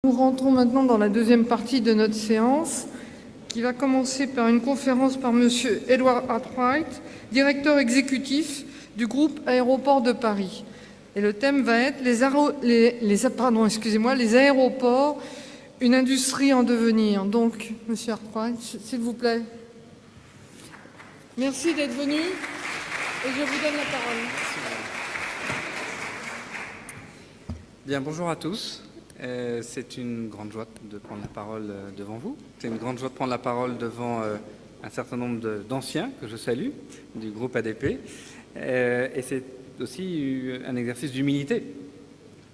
Nous rentrons maintenant dans la deuxième partie de notre séance, qui va commencer par une conférence par M. Edward Arkwright, directeur exécutif du groupe Aéroports de Paris. Et le thème va être les aéroports, une industrie en devenir. Donc, M. Arkwright, s'il vous plaît. Merci d'être venu et je vous donne la parole. Bien, bonjour à tous. C'est une grande joie de prendre la parole devant vous. C'est une grande joie de prendre la parole devant un certain nombre d'anciens que je salue du groupe ADP. Et c'est aussi un exercice d'humilité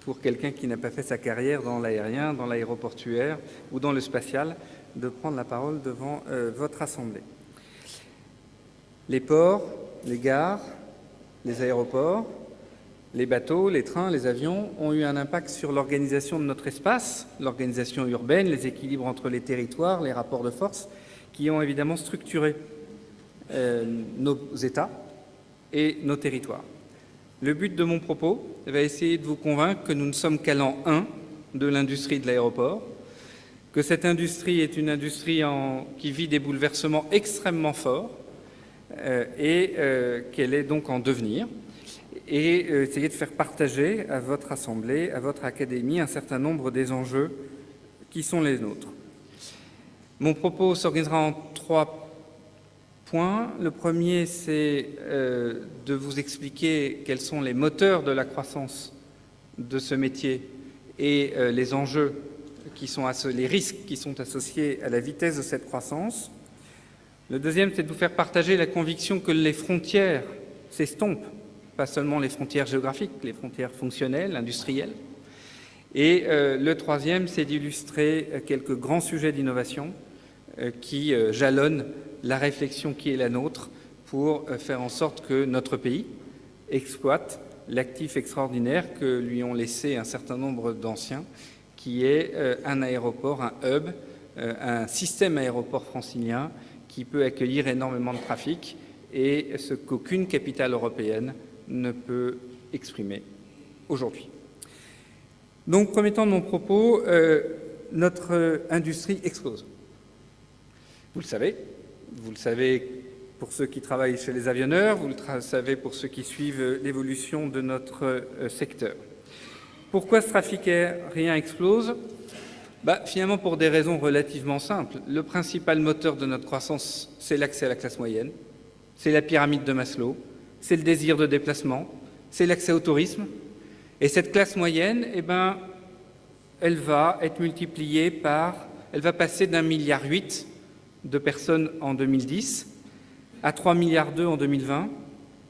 pour quelqu'un qui n'a pas fait sa carrière dans l'aérien, dans l'aéroportuaire ou dans le spatial, de prendre la parole devant votre assemblée. Les ports, les gares, les aéroports, les bateaux, les trains, les avions ont eu un impact sur l'organisation de notre espace, l'organisation urbaine, les équilibres entre les territoires, les rapports de force, qui ont évidemment structuré nos États et nos territoires. Le but de mon propos va essayer de vous convaincre que nous ne sommes qu'à l'an 1 de l'industrie de l'aéroport, que cette industrie est une industrie qui vit des bouleversements extrêmement forts et qu'elle est donc en devenir, et essayer de faire partager à votre Assemblée, à votre Académie, un certain nombre des enjeux qui sont les nôtres. Mon propos s'organisera en 3 points. Le premier, c'est de vous expliquer quels sont les moteurs de la croissance de ce métier et les enjeux, les risques qui sont associés à la vitesse de cette croissance. Le deuxième, c'est de vous faire partager la conviction que les frontières s'estompent, pas seulement les frontières géographiques, les frontières fonctionnelles, industrielles. Et le troisième, c'est d'illustrer quelques grands sujets d'innovation qui jalonnent la réflexion qui est la nôtre pour faire en sorte que notre pays exploite l'actif extraordinaire que lui ont laissé un certain nombre d'anciens, qui est un aéroport, un hub, un système aéroport francilien qui peut accueillir énormément de trafic et ce qu'aucune capitale européenne ne peut exprimer aujourd'hui. Donc, premier temps de mon propos, notre industrie explose. Vous le savez pour ceux qui travaillent chez les avionneurs, vous le savez pour ceux qui suivent l'évolution de notre secteur. Pourquoi ce trafic aérien explose ? Finalement, pour des raisons relativement simples. Le principal moteur de notre croissance, c'est l'accès à la classe moyenne, c'est la pyramide de Maslow, c'est le désir de déplacement, c'est l'accès au tourisme. Et cette classe moyenne, elle va être multipliée elle va passer d'1,8 milliard de personnes en 2010 à 3,2 milliards en 2020,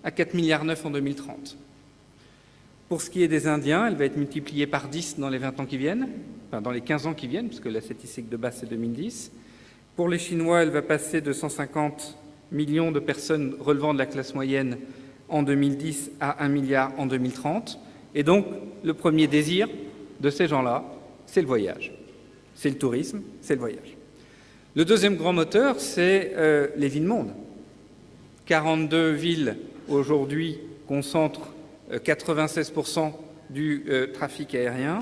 à 4,9 milliards en 2030. Pour ce qui est des Indiens, elle va être multipliée par 10 dans les 20 ans qui viennent, dans les 15 ans qui viennent, puisque la statistique de base c'est 2010. Pour les Chinois, elle va passer de 150 millions de personnes relevant de la classe moyenne en 2010 à 1 milliard en 2030. Et donc, le premier désir de ces gens-là, c'est le voyage. C'est le tourisme, c'est le voyage. Le deuxième grand moteur, c'est les villes-mondes. 42 villes, aujourd'hui, concentrent 96% du trafic aérien.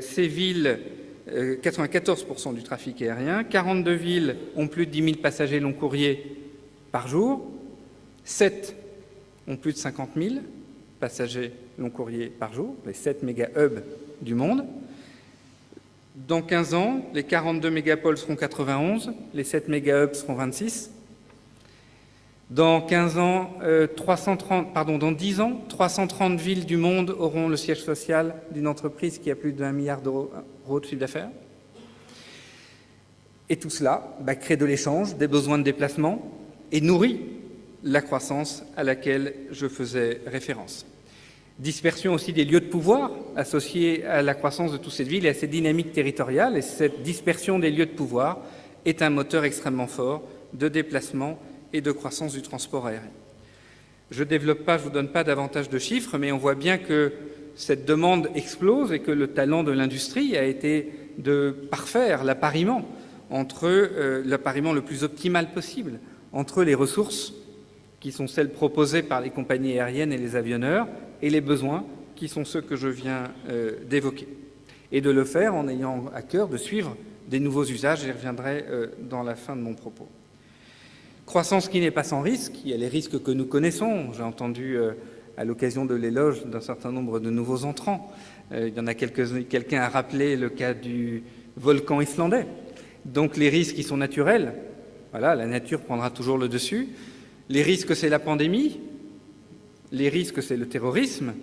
Ces villes, 94% du trafic aérien. 42 villes ont plus de 10 000 passagers long courrier par jour. 7 ont plus de 50 000 passagers long courrier par jour, les 7 méga-hubs du monde. Dans 15 ans, les 42 mégapoles seront 91, les 7 méga-hubs seront 26. Dans 10 ans, 330 villes du monde auront le siège social d'une entreprise qui a plus d'1 milliard d'euros de chiffre d'affaires. Et tout cela crée de l'échange, des besoins de déplacement et nourrit la croissance à laquelle je faisais référence. Dispersion aussi des lieux de pouvoir associés à la croissance de toutes ces villes et à ces dynamiques territoriales. Et cette dispersion des lieux de pouvoir est un moteur extrêmement fort de déplacement et de croissance du transport aérien. Je ne développe pas, je ne vous donne pas davantage de chiffres, mais on voit bien que cette demande explose et que le talent de l'industrie a été de parfaire l'appariement le plus optimal possible entre les ressources qui sont celles proposées par les compagnies aériennes et les avionneurs, et les besoins qui sont ceux que je viens d'évoquer. et de le faire en ayant à cœur de suivre des nouveaux usages. J'y reviendrai dans la fin de mon propos. Croissance qui n'est pas sans risque, il y a les risques que nous connaissons. J'ai entendu à l'occasion de l'éloge d'un certain nombre de nouveaux entrants. Il y en a quelqu'un a rappelé le cas du volcan islandais. Donc les risques qui sont naturels, voilà, la nature prendra toujours le dessus. Les risques, c'est la pandémie. Les risques, c'est le terrorisme.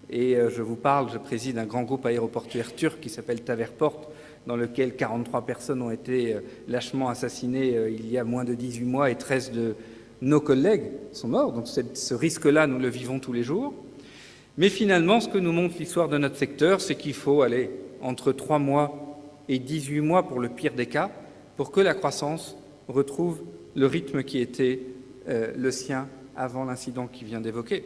Et je préside un grand groupe aéroportuaire turc qui s'appelle Taverport, dans lequel 43 personnes ont été lâchement assassinées il y a moins de 18 mois et 13 de nos collègues sont morts. Donc ce risque-là, nous le vivons tous les jours. Mais finalement, ce que nous montre l'histoire de notre secteur, c'est qu'il faut aller entre 3 mois et 18 mois pour le pire des cas, pour que la croissance retrouve le rythme qui était le sien avant l'incident qui vient d'évoquer.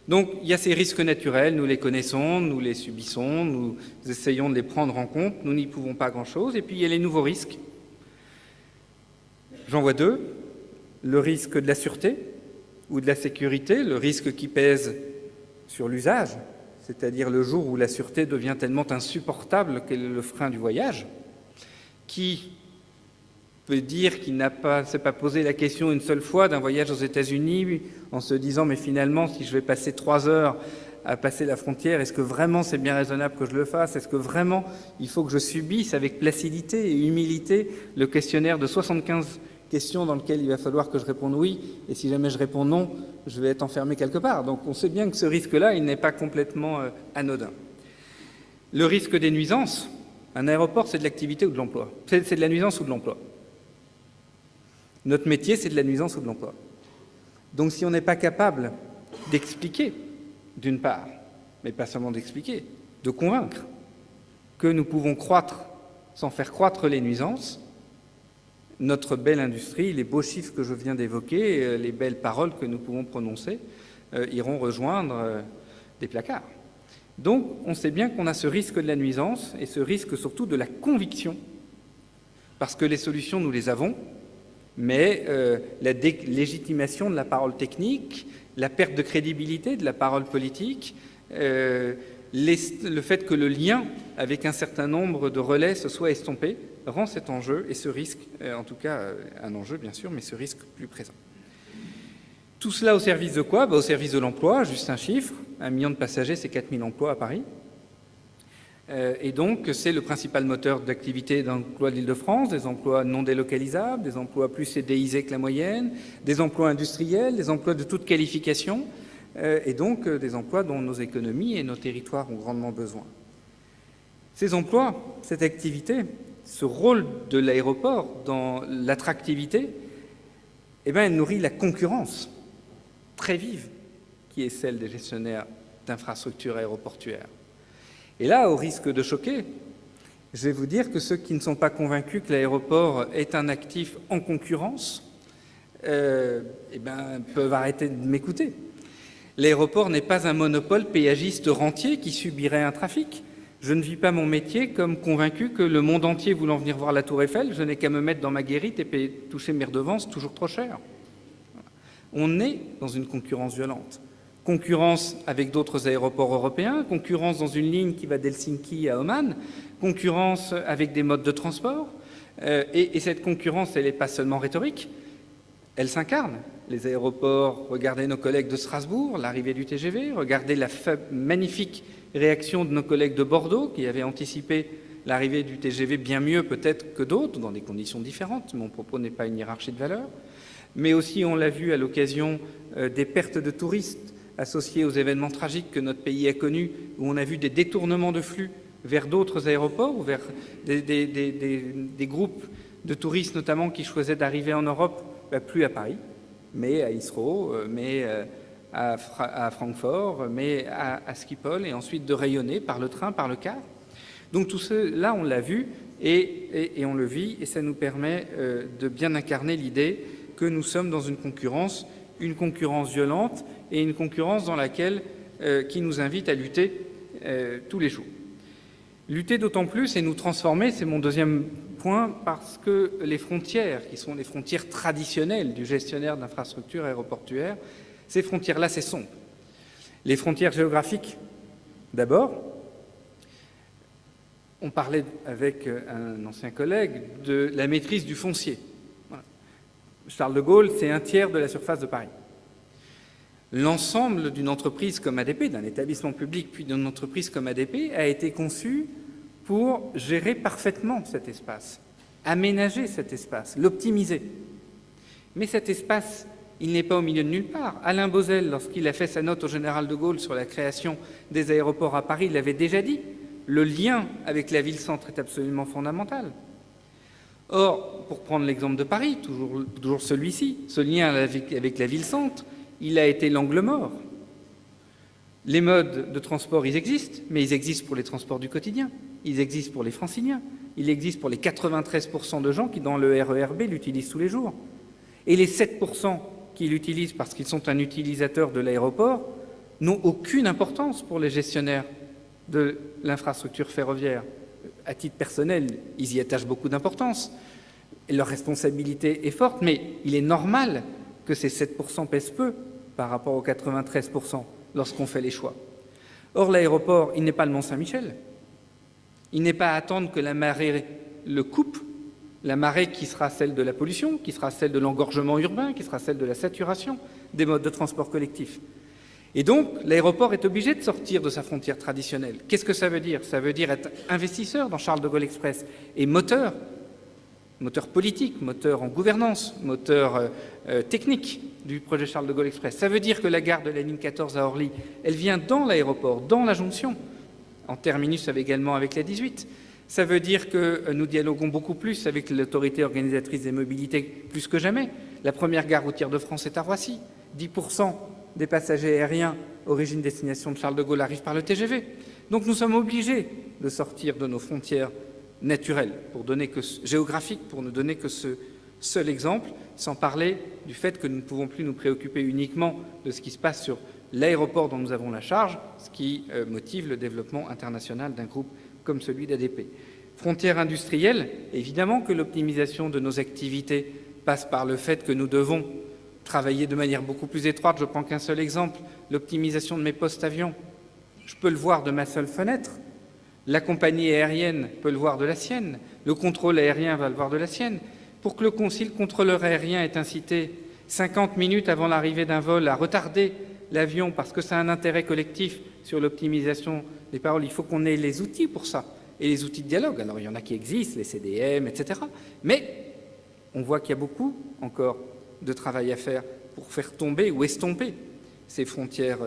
Donc il y a ces risques naturels, nous les connaissons, nous les subissons, nous essayons de les prendre en compte, nous n'y pouvons pas grand-chose. Et puis il y a les nouveaux risques. J'en vois deux. Le risque de la sûreté ou de la sécurité, le risque qui pèse sur l'usage, c'est-à-dire le jour où la sûreté devient tellement insupportable qu'elle est le frein du voyage, qui peut dire qu'il s'est pas posé la question une seule fois d'un voyage aux États-Unis en se disant mais finalement si je vais passer 3 heures à passer la frontière, est-ce que vraiment c'est bien raisonnable que je le fasse? Est-ce que vraiment il faut que je subisse avec placidité et humilité le questionnaire de 75 questions dans lequel il va falloir que je réponde oui, et si jamais je réponds non, je vais être enfermé quelque part. Donc on sait bien que ce risque-là, il n'est pas complètement anodin. Le risque des nuisances, un aéroport c'est de l'activité ou de l'emploi? C'est de la nuisance ou de l'emploi? Notre métier, c'est de la nuisance ou de l'emploi. Donc si on n'est pas capable d'expliquer, d'une part, mais pas seulement d'expliquer, de convaincre que nous pouvons croître sans faire croître les nuisances, notre belle industrie, les beaux chiffres que je viens d'évoquer, les belles paroles que nous pouvons prononcer, iront rejoindre des placards. Donc on sait bien qu'on a ce risque de la nuisance et ce risque surtout de la conviction, parce que les solutions, nous les avons, mais la délégitimation de la parole technique, la perte de crédibilité de la parole politique, le fait que le lien avec un certain nombre de relais se soit estompé, rend cet enjeu et ce risque, en tout cas un enjeu bien sûr, mais ce risque plus présent. Tout cela au service de quoi? Au service de l'emploi, juste un chiffre, 1 million de passagers, c'est 4 000 emplois à Paris. Et donc, c'est le principal moteur d'activité d'emploi de l'Île-de-France, des emplois non délocalisables, des emplois plus CDIsés que la moyenne, des emplois industriels, des emplois de toute qualification, et donc des emplois dont nos économies et nos territoires ont grandement besoin. Ces emplois, cette activité, ce rôle de l'aéroport dans l'attractivité, elle nourrit la concurrence très vive qui est celle des gestionnaires d'infrastructures aéroportuaires. Et là, au risque de choquer, je vais vous dire que ceux qui ne sont pas convaincus que l'aéroport est un actif en concurrence, peuvent arrêter de m'écouter. L'aéroport n'est pas un monopole péagiste rentier qui subirait un trafic. Je ne vis pas mon métier comme convaincu que le monde entier voulant venir voir la Tour Eiffel, je n'ai qu'à me mettre dans ma guérite et toucher mes redevances toujours trop cher. On est dans une concurrence violente. Concurrence avec d'autres aéroports européens, concurrence dans une ligne qui va d'Helsinki à Oman, concurrence avec des modes de transport. Et cette concurrence, elle n'est pas seulement rhétorique, elle s'incarne. Les aéroports, regardez nos collègues de Strasbourg, l'arrivée du TGV, regardez la magnifique réaction de nos collègues de Bordeaux qui avaient anticipé l'arrivée du TGV bien mieux peut-être que d'autres, dans des conditions différentes. Mon propos n'est pas une hiérarchie de valeurs. Mais aussi, on l'a vu à l'occasion des pertes de touristes associées aux événements tragiques que notre pays a connus, où on a vu des détournements de flux vers d'autres aéroports, ou vers des groupes de touristes notamment qui choisissaient d'arriver en Europe, plus à Paris, mais à Heathrow, mais à Francfort, mais à Schiphol, et ensuite de rayonner par le train, par le car. Donc tout cela, on l'a vu et on le vit, et ça nous permet de bien incarner l'idée que nous sommes dans une concurrence violente et une concurrence dans laquelle qui nous invite à lutter tous les jours. Lutter d'autant plus et nous transformer, c'est mon deuxième point, parce que les frontières, qui sont les frontières traditionnelles du gestionnaire d'infrastructures aéroportuaires, ces frontières-là, c'est sombre. Les frontières géographiques, d'abord. On parlait avec un ancien collègue de la maîtrise du foncier. Voilà. Charles de Gaulle, c'est 1/3 de la surface de Paris. L'ensemble d'une entreprise comme ADP, d'un établissement public puis d'une entreprise comme ADP, a été conçu pour gérer parfaitement cet espace, aménager cet espace, l'optimiser. Mais cet espace, il n'est pas au milieu de nulle part. Alain Bozell, lorsqu'il a fait sa note au général de Gaulle sur la création des aéroports à Paris, il l'avait déjà dit, le lien avec la ville-centre est absolument fondamental. Or, pour prendre l'exemple de Paris, toujours celui-ci, ce lien avec la ville-centre, il a été l'angle mort. Les modes de transport, ils existent, mais ils existent pour les transports du quotidien, ils existent pour les franciliens, ils existent pour les 93% de gens qui, dans le RER B, l'utilisent tous les jours. Et les 7% qui l'utilisent parce qu'ils sont un utilisateur de l'aéroport n'ont aucune importance pour les gestionnaires de l'infrastructure ferroviaire. À titre personnel, ils y attachent beaucoup d'importance. Leur responsabilité est forte, mais il est normal que ces 7% pèsent peu par rapport aux 93% lorsqu'on fait les choix. Or, l'aéroport, il n'est pas le Mont-Saint-Michel. Il n'est pas à attendre que la marée le coupe, la marée qui sera celle de la pollution, qui sera celle de l'engorgement urbain, qui sera celle de la saturation des modes de transport collectifs. Et donc, l'aéroport est obligé de sortir de sa frontière traditionnelle. Qu'est-ce que ça veut dire? Ça veut dire être investisseur dans Charles de Gaulle Express et moteur politique, moteur en gouvernance, moteur technique du projet Charles de Gaulle Express. Ça veut dire que la gare de la ligne 14 à Orly, elle vient dans l'aéroport, dans la jonction, en terminus également avec la 18. Ça veut dire que nous dialoguons beaucoup plus avec l'autorité organisatrice des mobilités, plus que jamais. La première gare routière de France est à Roissy. 10% des passagers aériens origine-destination de Charles de Gaulle arrivent par le TGV. Donc nous sommes obligés de sortir de nos frontières naturelles, géographiques, pour ne donner que ce seul exemple, sans parler du fait que nous ne pouvons plus nous préoccuper uniquement de ce qui se passe sur l'aéroport dont nous avons la charge, ce qui motive le développement international d'un groupe comme celui d'ADP. Frontières industrielles, évidemment que l'optimisation de nos activités passe par le fait que nous devons travailler de manière beaucoup plus étroite. Je prends qu'un seul exemple, l'optimisation de mes postes avions. Je peux le voir de ma seule fenêtre. La compagnie aérienne peut le voir de la sienne. Le contrôle aérien va le voir de la sienne. Pour que si le contrôleur aérien est incité 50 minutes avant l'arrivée d'un vol à retarder l'avion parce que ça a un intérêt collectif sur l'optimisation des paroles, il faut qu'on ait les outils pour ça et les outils de dialogue. Alors il y en a qui existent, les CDM, etc. Mais on voit qu'il y a beaucoup encore de travail à faire pour faire tomber ou estomper ces frontières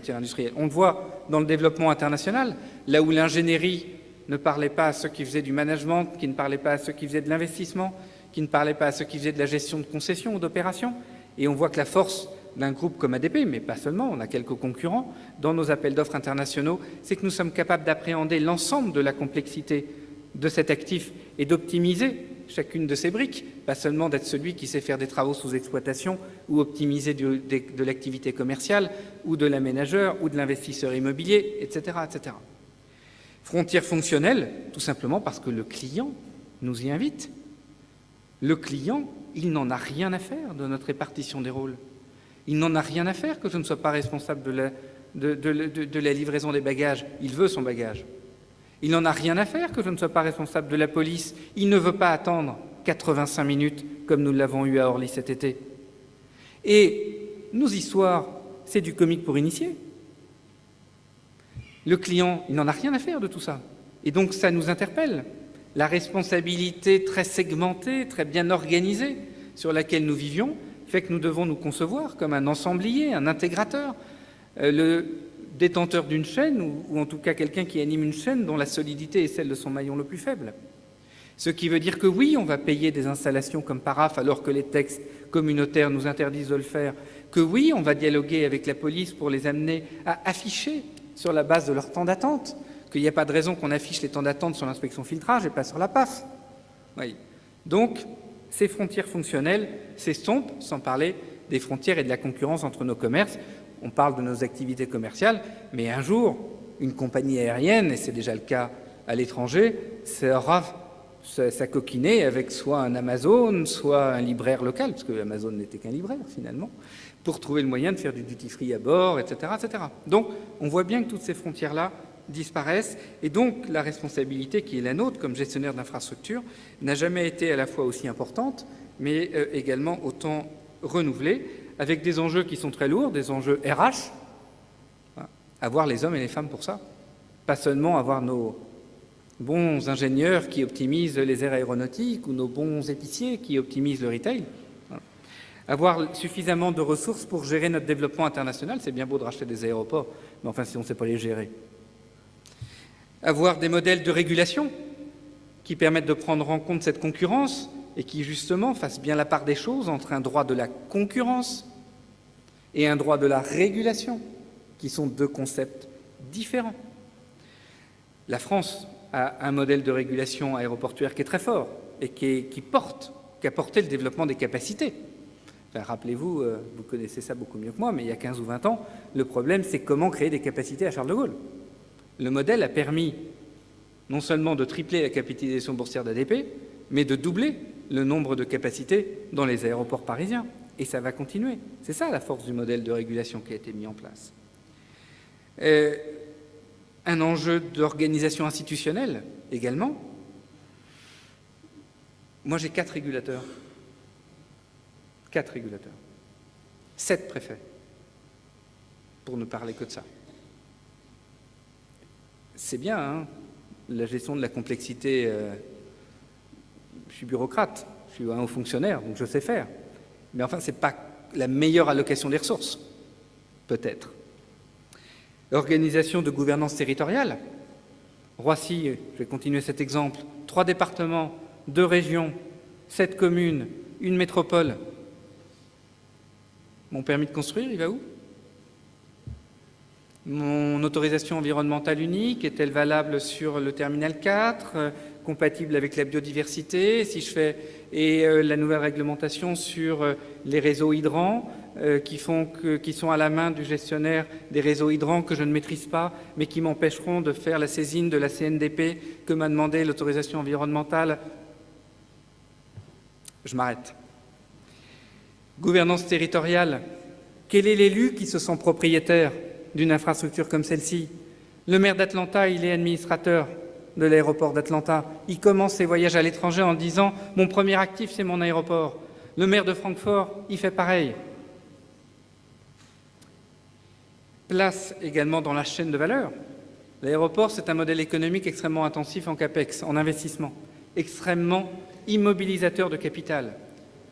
industrielles. On le voit dans le développement international, là où l'ingénierie ne parlait pas à ceux qui faisaient du management, qui ne parlait pas à ceux qui faisaient de l'investissement, qui ne parlait pas à ceux qui faisaient de la gestion de concessions ou d'opérations. Et on voit que la force d'un groupe comme ADP, mais pas seulement, on a quelques concurrents, dans nos appels d'offres internationaux, c'est que nous sommes capables d'appréhender l'ensemble de la complexité de cet actif et d'optimiser chacune de ces briques, pas seulement d'être celui qui sait faire des travaux sous exploitation ou optimiser de l'activité commerciale ou de l'aménageur ou de l'investisseur immobilier, etc., etc. Frontières fonctionnelles, tout simplement parce que le client nous y invite. Le client, il n'en a rien à faire de notre répartition des rôles. Il n'en a rien à faire que je ne sois pas responsable de la livraison des bagages. Il veut son bagage. Il n'en a rien à faire que je ne sois pas responsable de la police. Il ne veut pas attendre 85 minutes comme nous l'avons eu à Orly cet été. Et nos histoires, c'est du comique pour initiés. Le client, il n'en a rien à faire de tout ça. Et donc ça nous interpelle. La responsabilité très segmentée, très bien organisée sur laquelle nous vivions fait que nous devons nous concevoir comme un ensemblier, un intégrateur, le détenteur d'une chaîne ou en tout cas quelqu'un qui anime une chaîne dont la solidité est celle de son maillon le plus faible. Ce qui veut dire que oui, on va payer des installations comme Paraf alors que les textes communautaires nous interdisent de le faire, que oui, on va dialoguer avec la police pour les amener à afficher sur la base de leur temps d'attente, qu'il n'y a pas de raison qu'on affiche les temps d'attente sur l'inspection filtrage et pas sur la PAF. Oui. Donc, ces frontières fonctionnelles s'estompent, sans parler des frontières et de la concurrence entre nos commerces. On parle de nos activités commerciales, mais un jour, une compagnie aérienne, et c'est déjà le cas à l'étranger, ça aura sa coquinée avec soit un Amazon, soit un libraire local, parce que Amazon n'était qu'un libraire finalement, pour trouver le moyen de faire du duty-free à bord, etc., etc. Donc, on voit bien que toutes ces frontières-là disparaissent. Et donc, la responsabilité qui est la nôtre comme gestionnaire d'infrastructure n'a jamais été à la fois aussi importante, mais également autant renouvelée, avec des enjeux qui sont très lourds, des enjeux RH, avoir les hommes et les femmes pour ça. Pas seulement avoir nos bons ingénieurs qui optimisent les aires aéronautiques ou nos bons épiciers qui optimisent le retail. Avoir suffisamment de ressources pour gérer notre développement international, c'est bien beau de racheter des aéroports, mais enfin si on ne sait pas les gérer. Avoir des modèles de régulation qui permettent de prendre en compte cette concurrence et qui justement fassent bien la part des choses entre un droit de la concurrence et un droit de la régulation, qui sont deux concepts différents. La France a un modèle de régulation aéroportuaire qui est très fort et qui a porté le développement des capacités. Enfin, rappelez-vous, vous connaissez ça beaucoup mieux que moi, mais il y a 15 ou 20 ans, le problème c'est comment créer des capacités à Charles de Gaulle. Le modèle a permis non seulement de tripler la capitalisation boursière d'ADP, mais de doubler le nombre de capacités dans les aéroports parisiens. Et ça va continuer. C'est ça la force du modèle de régulation qui a été mis en place. Un enjeu d'organisation institutionnelle également. Moi, j'ai 4 régulateurs. 4 régulateurs. 7 préfets, pour ne parler que de ça. C'est bien, hein, la gestion de la complexité. Je suis bureaucrate, je suis un haut fonctionnaire, donc je sais faire. Mais enfin, ce n'est pas la meilleure allocation des ressources, peut-être. Organisation de gouvernance territoriale. Roissy, je vais continuer cet exemple, 3 départements, 2 régions, 7 communes, 1 métropole. Mon permis de construire, il va où? Mon autorisation environnementale unique est-elle valable sur le terminal 4, compatible avec la biodiversité, si je fais la nouvelle réglementation sur les réseaux hydrants qui sont à la main du gestionnaire des réseaux hydrants que je ne maîtrise pas, mais qui m'empêcheront de faire la saisine de la CNDP que m'a demandé l'autorisation environnementale. Je m'arrête. Gouvernance territoriale. Quel est l'élu qui se sent propriétaire d'une infrastructure comme celle-ci? Le maire d'Atlanta, il est administrateur de l'aéroport d'Atlanta. Il commence ses voyages à l'étranger en disant « Mon premier actif, c'est mon aéroport ». Le maire de Francfort, il fait pareil. Place également dans la chaîne de valeur. L'aéroport, c'est un modèle économique extrêmement intensif en CAPEX, en investissement, extrêmement immobilisateur de capital.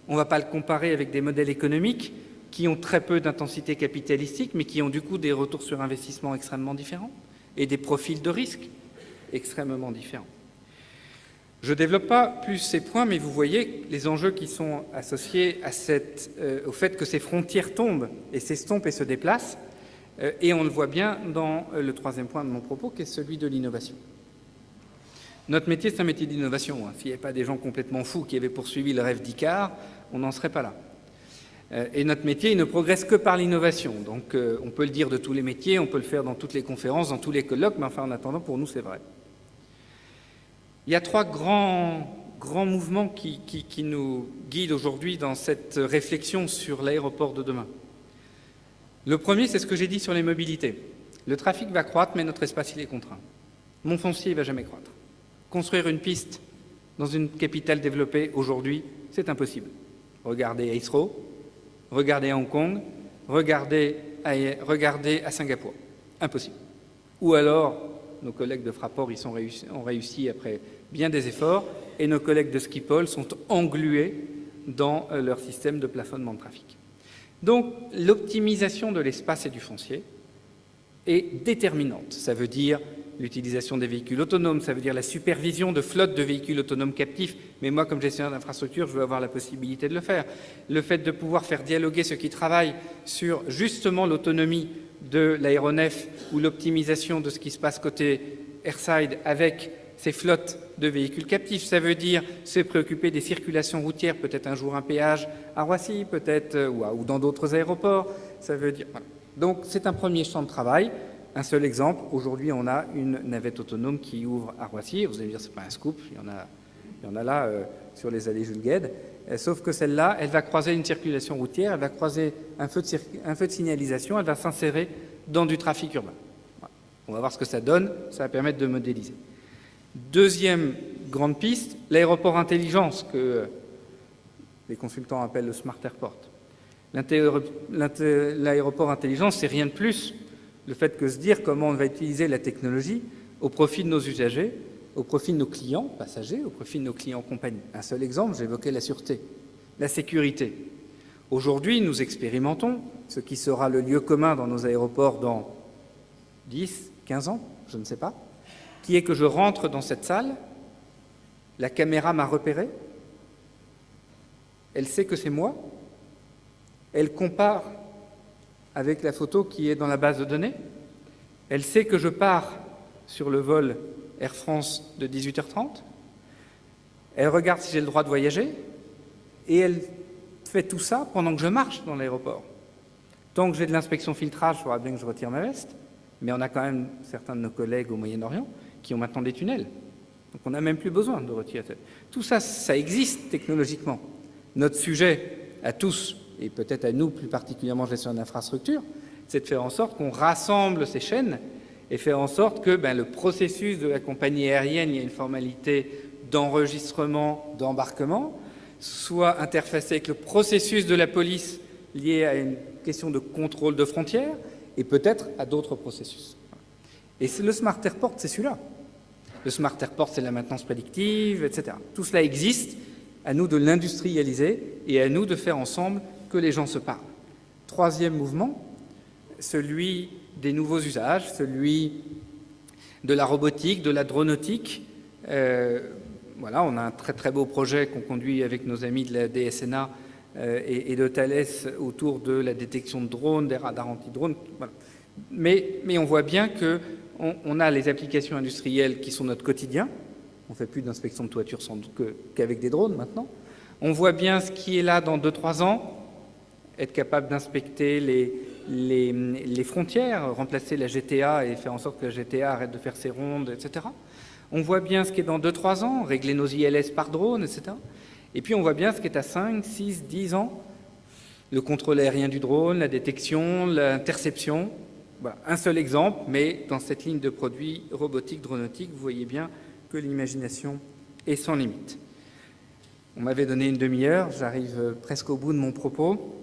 On ne va pas le comparer avec des modèles économiques qui ont très peu d'intensité capitalistique, mais qui ont du coup des retours sur investissement extrêmement différents et des profils de risque extrêmement différents. Je ne développe pas plus ces points, mais vous voyez les enjeux qui sont associés à au fait que ces frontières tombent et s'estompent et se déplacent, et on le voit bien dans le 3e point de mon propos, qui est celui de l'innovation. Notre métier, c'est un métier d'innovation. S'il n'y avait pas des gens complètement fous qui avaient poursuivi le rêve d'Icare, on n'en serait pas là. Et notre métier, il ne progresse que par l'innovation. Donc, on peut le dire de tous les métiers, on peut le faire dans toutes les conférences, dans tous les colloques, mais enfin, en attendant, pour nous, c'est vrai. Il y a 3 grands mouvements qui nous guident aujourd'hui dans cette réflexion sur l'aéroport de demain. Le premier, c'est ce que j'ai dit sur les mobilités. Le trafic va croître, mais notre espace, il est contraint. Mon foncier, il ne va jamais croître. Construire une piste dans une capitale développée aujourd'hui, c'est impossible. Regardez à Heathrow, regardez à Hong Kong, regardez à Singapour. Impossible. Ou alors, nos collègues de Fraport ont réussi après bien des efforts, et nos collègues de Schiphol sont englués dans leur système de plafonnement de trafic. Donc, l'optimisation de l'espace et du foncier est déterminante. Ça veut dire l'utilisation des véhicules autonomes, ça veut dire la supervision de flottes de véhicules autonomes captifs, mais moi, comme gestionnaire d'infrastructure, je veux avoir la possibilité de le faire. Le fait de pouvoir faire dialoguer ceux qui travaillent sur justement l'autonomie de l'aéronef ou l'optimisation de ce qui se passe côté airside avec ces flottes de véhicules captifs, ça veut dire se préoccuper des circulations routières, peut-être un jour un péage à Roissy, peut-être ou dans d'autres aéroports, ça veut dire... Voilà. Donc c'est un premier champ de travail. Un seul exemple, aujourd'hui on a une navette autonome qui ouvre à Roissy. Vous allez me dire, c'est pas un scoop, il y en a là sur les allées Jules Guesde. Sauf que celle-là, elle va croiser une circulation routière, elle va croiser un feu de signalisation, elle va s'insérer dans du trafic urbain. Voilà. On va voir ce que ça donne, ça va permettre de modéliser. Deuxième grande piste, l'aéroport intelligence, que les consultants appellent le Smart Airport. L'aéroport intelligence, c'est rien de plus le fait que se dire comment on va utiliser la technologie au profit de nos usagers, au profit de nos clients passagers, au profit de nos clients compagnie. Un seul exemple, j'évoquais la sûreté, la sécurité. Aujourd'hui, nous expérimentons ce qui sera le lieu commun dans nos aéroports dans 10, 15 ans, je ne sais pas, qui est que je rentre dans cette salle, la caméra m'a repéré, elle sait que c'est moi, elle compare avec la photo qui est dans la base de données, elle sait que je pars sur le vol Air France de 18h30, elle regarde si j'ai le droit de voyager, et elle fait tout ça pendant que je marche dans l'aéroport. Tant que j'ai de l'inspection filtrage, il faudra bien que je retire ma veste, mais on a quand même certains de nos collègues au Moyen-Orient qui ont maintenant des tunnels. Donc on n'a même plus besoin de retirer. Tout ça, ça existe technologiquement. Notre sujet à tous, et peut-être à nous plus particulièrement gestion d'infrastructure, c'est de faire en sorte qu'on rassemble ces chaînes et faire en sorte que le processus de la compagnie aérienne, il y a une formalité d'enregistrement, d'embarquement, soit interfacé avec le processus de la police lié à une question de contrôle de frontières et peut-être à d'autres processus. Et le Smart Airport, c'est celui-là. Le Smart Airport, c'est la maintenance prédictive, etc. Tout cela existe, à nous de l'industrialiser et à nous de faire ensemble que les gens se parlent. Troisième mouvement, celui des nouveaux usages, celui de la robotique, de la dronotique. Voilà, on a un très très beau projet qu'on conduit avec nos amis de la DSNA et de Thales autour de la détection de drones, des radars anti-drones. Voilà. Mais on voit bien qu'on a les applications industrielles qui sont notre quotidien. On ne fait plus d'inspection de toiture sans doute qu'avec des drones maintenant. On voit bien ce qui est là dans 2-3 ans, être capable d'inspecter les frontières, remplacer la GTA et faire en sorte que la GTA arrête de faire ses rondes, etc. On voit bien ce qui est dans 2-3 ans, régler nos ILS par drone, etc. Et puis on voit bien ce qui est à 5, 6, 10 ans, le contrôle aérien du drone, la détection, l'interception. Voilà, un seul exemple, mais dans cette ligne de produits robotiques, dronotiques, vous voyez bien que l'imagination est sans limite. On m'avait donné une demi-heure, j'arrive presque au bout de mon propos.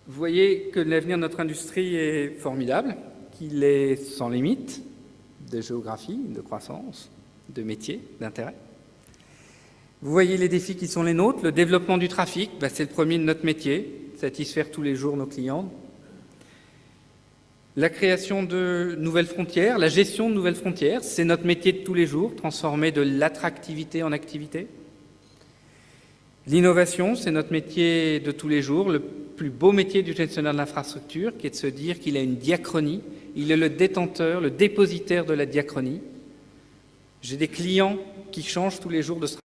Vous voyez que l'avenir de notre industrie est formidable, qu'il est sans limite de géographie, de croissance, de métier, d'intérêt. Vous voyez les défis qui sont les nôtres. Le développement du trafic, c'est le premier de notre métier, satisfaire tous les jours nos clients. La création de nouvelles frontières, la gestion de nouvelles frontières, c'est notre métier de tous les jours, transformer de l'attractivité en activité. L'innovation, c'est notre métier de tous les jours, le plus beau métier du gestionnaire de l'infrastructure, qui est de se dire qu'il a une diachronie, il est le détenteur, le dépositaire de la diachronie. J'ai des clients qui changent tous les jours de stratégie,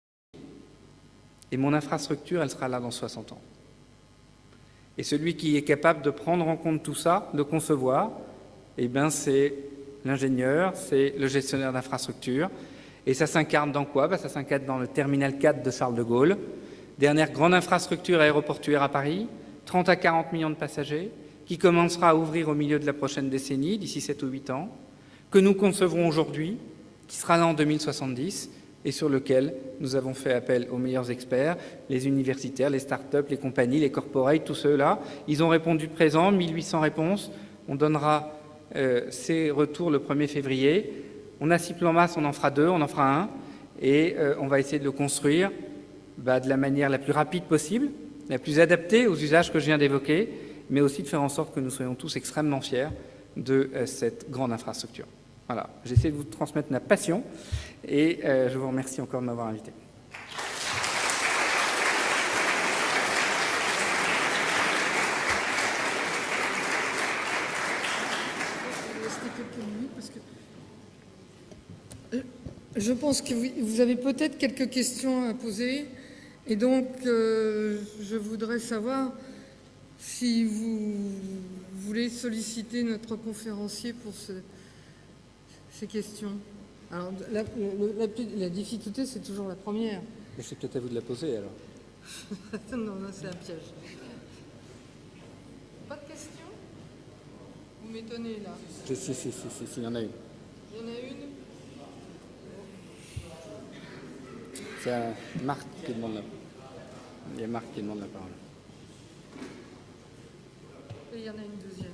et mon infrastructure, elle sera là dans 60 ans. Et celui qui est capable de prendre en compte tout ça, de concevoir, c'est l'ingénieur, c'est le gestionnaire d'infrastructure. Et ça s'incarne dans quoi? Ça s'incarne dans le terminal 4 de Charles de Gaulle, dernière grande infrastructure aéroportuaire à Paris, 30 à 40 millions de passagers, qui commencera à ouvrir au milieu de la prochaine décennie, d'ici 7 ou 8 ans, que nous concevrons aujourd'hui, qui sera là en 2070, et sur lequel nous avons fait appel aux meilleurs experts, les universitaires, les start-up, les compagnies, les corporates, tous ceux-là. Ils ont répondu présent, 1800 réponses. On donnera ces retours le 1er février. On a 6 plans masse, on en fera 2, on en fera 1, et on va essayer de le construire de la manière la plus rapide possible, la plus adaptée aux usages que je viens d'évoquer, mais aussi de faire en sorte que nous soyons tous extrêmement fiers de cette grande infrastructure. Voilà, j'essaie de vous transmettre ma passion et je vous remercie encore de m'avoir invité. Je pense que vous avez peut-être quelques questions à poser et donc je voudrais savoir si vous voulez solliciter notre conférencier pour ces questions. Alors, la difficulté, c'est toujours la première. Mais c'est peut-être à vous de la poser, alors. Non, c'est un piège. Pas de questions? Vous Vous m'étonnez là. Si, il y en a une. Il y en a une. C'est Marc qui demande la parole. Il y a Marc qui demande la parole. Et il y en a une deuxième.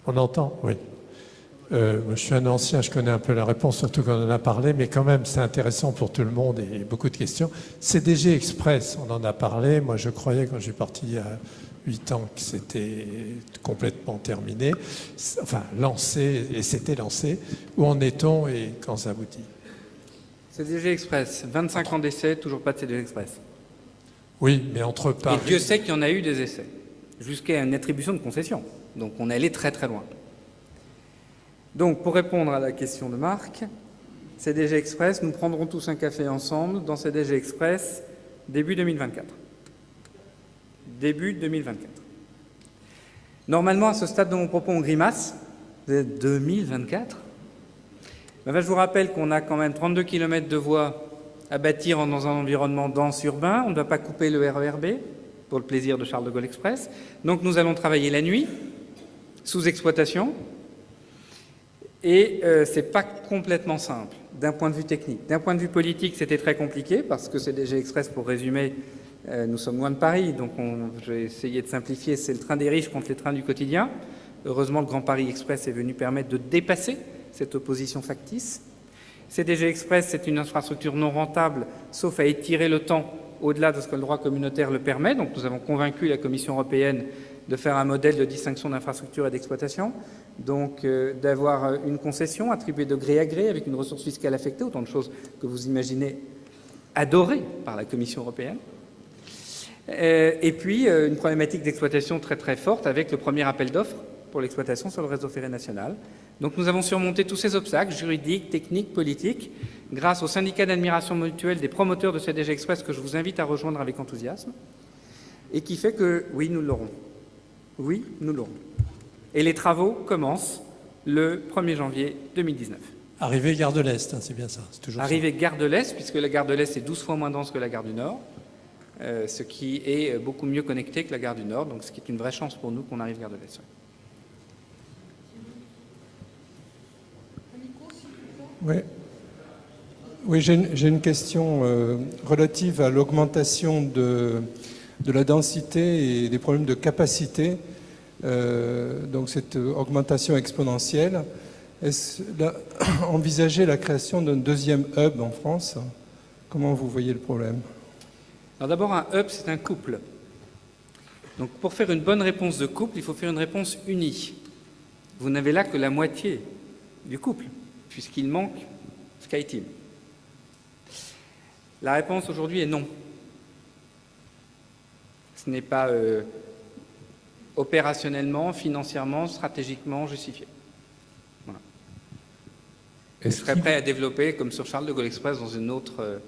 On entend? Oui. Je suis un ancien, je connais un peu la réponse, surtout qu'on en a parlé, mais quand même, c'est intéressant pour tout le monde et beaucoup de questions. CDG Express, on en a parlé. Moi, je croyais, quand je suis parti il y a 8 ans, que c'était complètement terminé, enfin, lancé, et c'était lancé. Où en est-on et quand ça aboutit? CDG Express, 25 ans d'essai, toujours pas de CDG Express. Oui, mais entre Paris... Et Dieu sait qu'il y en a eu des essais, jusqu'à une attribution de concession. Donc on est allé très très loin. Donc pour répondre à la question de Marc, CDG Express, nous prendrons tous un café ensemble dans CDG Express début 2024. Début 2024. Normalement, à ce stade de mon propos, on grimace. 2024 ? Ben, je vous rappelle qu'on a quand même 32 km de voies à bâtir dans un environnement dense urbain. On ne doit pas couper le RER B pour le plaisir de Charles de Gaulle Express. Donc nous allons travailler la nuit, sous exploitation. Et ce n'est pas complètement simple d'un point de vue technique. D'un point de vue politique, c'était très compliqué parce que CDG Express, pour résumer, nous sommes loin de Paris, donc je vais essayer de simplifier, c'est le train des riches contre les trains du quotidien. Heureusement, le Grand Paris Express est venu permettre de dépasser cette opposition factice. CDG Express, c'est une infrastructure non rentable, sauf à étirer le temps au-delà de ce que le droit communautaire le permet. Donc nous avons convaincu la Commission européenne de faire un modèle de distinction d'infrastructure et d'exploitation, donc d'avoir une concession attribuée de gré à gré avec une ressource fiscale affectée, autant de choses que vous imaginez adorées par la Commission européenne. Et puis une problématique d'exploitation très très forte avec le premier appel d'offres pour l'exploitation sur le réseau ferré national. Donc nous avons surmonté tous ces obstacles juridiques, techniques, politiques, grâce au syndicat d'admiration mutuelle des promoteurs de CDG Express que je vous invite à rejoindre avec enthousiasme, et qui fait que oui, nous l'aurons. Oui, nous l'aurons. Et les travaux commencent le 1er janvier 2019. Arrivée Gare de l'Est, hein, c'est bien ça. C'est toujours Arrivée Gare de l'Est, puisque la Gare de l'Est est 12 fois moins dense que la Gare du Nord, ce qui est beaucoup mieux connecté que la Gare du Nord, donc ce qui est une vraie chance pour nous qu'on arrive Gare de l'Est. Oui. Oui, j'ai une question relative à l'augmentation de la densité et des problèmes de capacité. Donc cette augmentation exponentielle. Est-ce envisager la création d'un deuxième hub en France? Comment vous voyez le problème? Alors d'abord, un hub, c'est un couple. Donc pour faire une bonne réponse de couple, il faut faire une réponse unie. Vous n'avez là que la moitié du couple, puisqu'il manque SkyTeam. La réponse aujourd'hui est non. Ce n'est pas opérationnellement, financièrement, stratégiquement justifié. Voilà. Je serais prêt à développer, comme sur Charles de Gaulle Express, dans une autre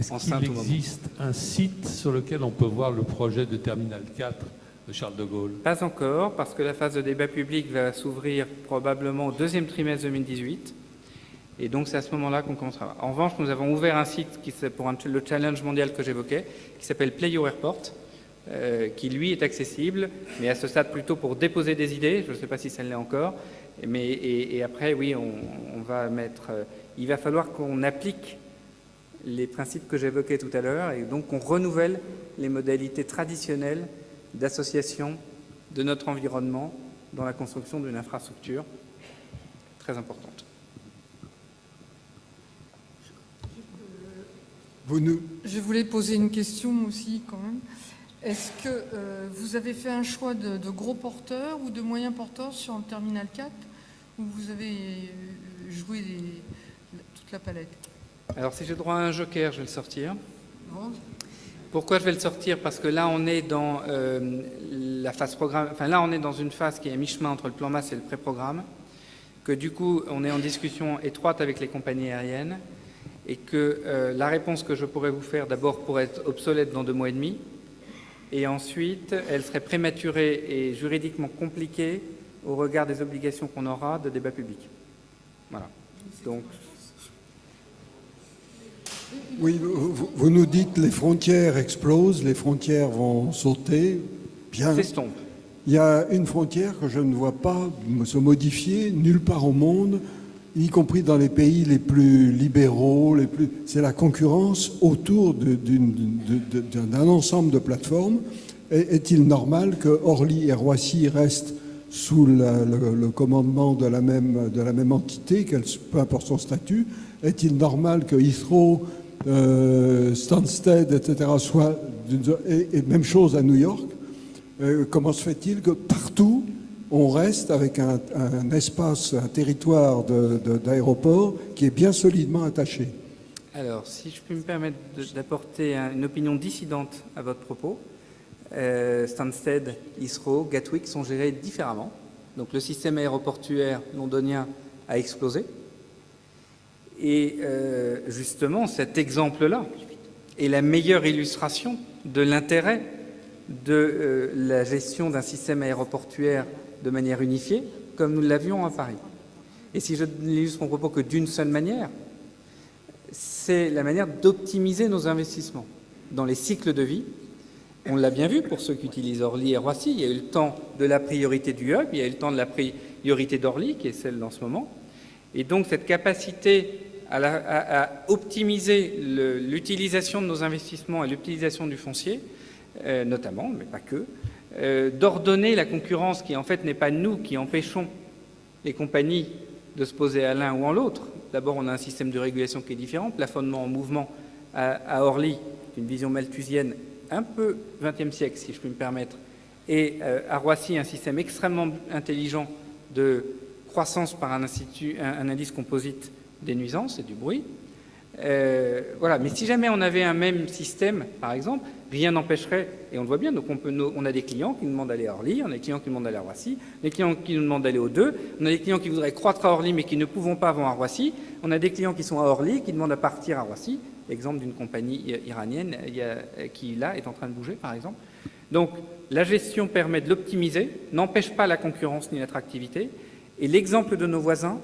enceinte Est-ce au moment. qu'il existe un site sur lequel on peut voir le projet de Terminal 4 de Charles de Gaulle? Pas encore, parce que la phase de débat public va s'ouvrir probablement au deuxième trimestre 2018. Et donc, c'est à ce moment-là qu'on commencera. En revanche, nous avons ouvert un site pour le challenge mondial que j'évoquais, qui s'appelle Play Your Airport, qui, lui, est accessible, mais à ce stade plutôt pour déposer des idées. Je ne sais pas si ça l'est encore. Et après, oui, on va mettre... il va falloir qu'on applique les principes que j'évoquais tout à l'heure, et donc qu'on renouvelle les modalités traditionnelles d'association de notre environnement dans la construction d'une infrastructure très importante. Je voulais poser une question aussi quand même. Est-ce que vous avez fait un choix de gros porteurs ou de moyens porteurs sur le Terminal 4 ou vous avez joué toute la palette? Alors si j'ai droit à un joker, je vais le sortir. Bon. Pourquoi je vais le sortir? Parce que là on est dans la phase programme, enfin là on est dans une phase qui est à mi-chemin entre le plan masse et le pré-programme, que du coup on est en discussion étroite avec les compagnies aériennes, et que la réponse que je pourrais vous faire d'abord pourrait être obsolète dans 2 mois et demi, et ensuite elle serait prématurée et juridiquement compliquée au regard des obligations qu'on aura de débat public. Voilà. Donc... Oui, vous nous dites les frontières explosent, les frontières vont sauter. Bien. S'estompe. il y a une frontière que je ne vois pas se modifier nulle part au monde, y compris dans les pays les plus libéraux, c'est la concurrence autour d'un ensemble de plateformes. Est-il normal que Orly et Roissy restent sous le commandement de la même entité, peu importe son statut? Est-il normal que Heathrow, Stansted, etc. soient... Et même chose à New York. Comment se fait-il que partout, on reste avec un espace, un territoire d'aéroport qui est bien solidement attaché? Alors, si je peux me permettre d'apporter une opinion dissidente à votre propos, Stansted, Heathrow, Gatwick sont gérés différemment. Donc le système aéroportuaire londonien a explosé. Et justement, cet exemple-là est la meilleure illustration de l'intérêt de la gestion d'un système aéroportuaire de manière unifiée, comme nous l'avions à Paris. Et si je n'illustre mon propos que d'une seule manière, c'est la manière d'optimiser nos investissements dans les cycles de vie. On l'a bien vu pour ceux qui utilisent Orly et Roissy, il y a eu le temps de la priorité du hub, il y a eu le temps de la priorité d'Orly, qui est celle en ce moment. Et donc cette capacité à optimiser l'utilisation de nos investissements et l'utilisation du foncier, notamment, mais pas que, d'ordonner la concurrence qui en fait n'est pas nous qui empêchons les compagnies de se poser à l'un ou à l'autre. D'abord, on a un système de régulation qui est différent, plafonnement en mouvement à Orly, une vision malthusienne un peu 20e siècle, si je puis me permettre, et à Roissy, un système extrêmement intelligent de croissance par un indice composite des nuisances et du bruit. Voilà. Mais si jamais on avait un même système, par exemple, rien n'empêcherait, et on le voit bien, donc on a des clients qui nous demandent d'aller à Orly, on a des clients qui nous demandent d'aller à Roissy, des clients qui nous demandent d'aller aux deux, on a des clients qui voudraient croître à Orly mais qui ne pouvons pas avant à Roissy, on a des clients qui sont à Orly qui demandent à partir à Roissy, exemple d'une compagnie iranienne qui là est en train de bouger par exemple. Donc la gestion permet de l'optimiser, n'empêche pas la concurrence ni l'attractivité, et l'exemple de nos voisins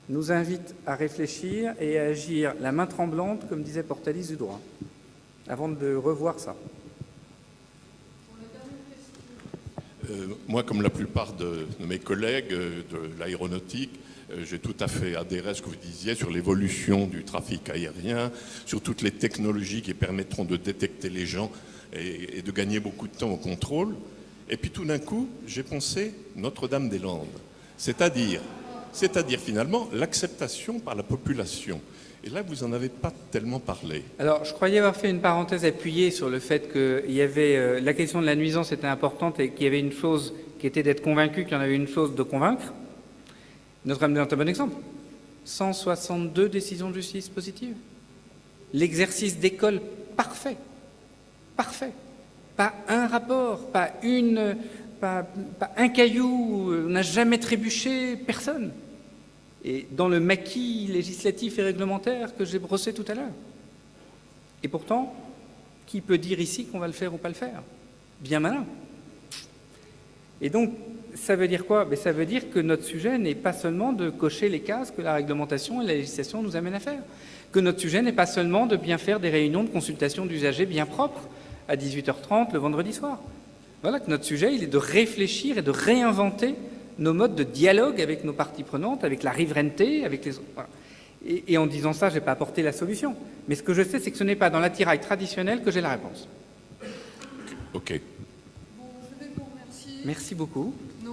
nous invite à réfléchir et à agir la main tremblante, comme disait Portalis du droit, avant de revoir ça. Moi, comme la plupart de mes collègues de l'aéronautique, j'ai tout à fait adhéré à ce que vous disiez sur l'évolution du trafic aérien, sur toutes les technologies qui permettront de détecter les gens et de gagner beaucoup de temps au contrôle. Et puis tout d'un coup, j'ai pensé Notre-Dame-des-Landes, c'est-à-dire finalement l'acceptation par la population. Et là, vous n'en avez pas tellement parlé. Alors, je croyais avoir fait une parenthèse appuyée sur le fait que la question de la nuisance était importante et qu'il y avait une chose qui était d'être convaincu qu'il y en avait une chose de convaincre. Notre-Dame est un bon exemple. 162 décisions de justice positives. L'exercice d'école parfait. Parfait. Pas un rapport, pas un caillou, on n'a jamais trébuché, personne. Et dans le maquis législatif et réglementaire que j'ai brossé tout à l'heure. Et pourtant, qui peut dire ici qu'on va le faire ou pas le faire? Bien malin. Et donc, ça veut dire quoi? Ça veut dire que notre sujet n'est pas seulement de cocher les cases que la réglementation et la législation nous amènent à faire. Que notre sujet n'est pas seulement de bien faire des réunions de consultation d'usagers bien propres à 18h30 le vendredi soir. Voilà, que notre sujet, il est de réfléchir et de réinventer nos modes de dialogue avec nos parties prenantes, avec la riverainté, avec les autres. Voilà. Et en disant ça, je n'ai pas apporté la solution. Mais ce que je sais, c'est que ce n'est pas dans l'attirail traditionnel que j'ai la réponse. Ok. Bon, je vais vous remercier. Merci beaucoup. Non,